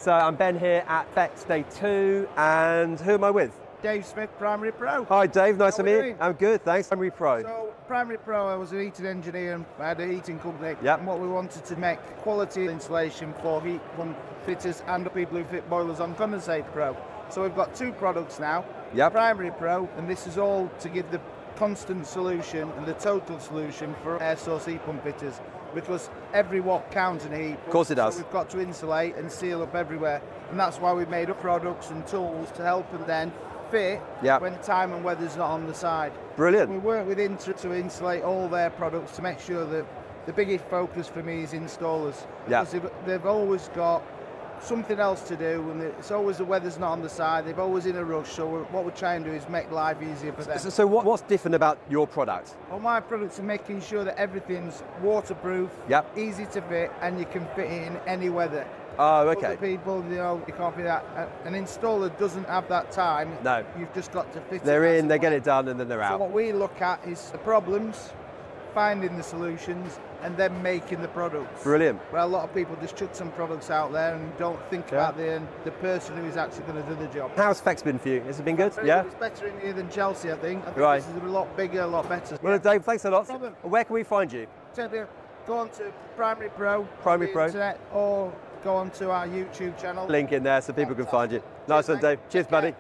So I'm Ben here at PHEX Day 2, and who am I with? Dave Smith, Primary Pro. Hi Dave, nice to How are meet we you. doing? I'm good, thanks. Primary Pro. So, Primary Pro, I was a heating engineer and I had a heating company. Yep. And what we wanted to make quality insulation for heat pump fitters and the people who fit boilers on Condensate Pro. So we've got two products now. Yep. Primary Pro, and this is all to give the constant solution and the total solution for air source heat pump fitters, because every watt counts in a heat pump. Of course it does. So we've got to insulate and seal up everywhere, and that's why we've made up products and tools to help them then fit Yep. when time and weather's not on the side. Brilliant. We work with Inter to insulate all their products to make sure that the biggest focus for me is installers. Yeah. Because they've always got something else to do, and it's always the weather's not on the side. They're always in a rush. So what we're trying to do is make life easier for them. So what's different about your product? Well, my products are making sure that everything's waterproof, Yep. easy to fit, and you can fit it in any weather. Oh, okay. Other people, you can't fit that. An installer doesn't have that time. No. You've just got to fit it. They're That's in, the they get point. it done, and then they're So out. what we look at is the problems, finding the solutions, and then making the products. Brilliant. Well, a lot of people just chuck some products out there and don't think Yeah. about the person who is actually going to do the job. How's PHEX been for you? Has it been good? Very Yeah? good. It's better in here than Chelsea, I think. I think Right. this is a lot bigger, a lot better. Well, Dave, thanks a lot. No problem. Where can we find you? So go on to Primary Pro, Primary on the Pro. internet, or go on to our YouTube channel. Link in there so people can find you. Nice one, mate. Dave. Cheers, Take care. buddy.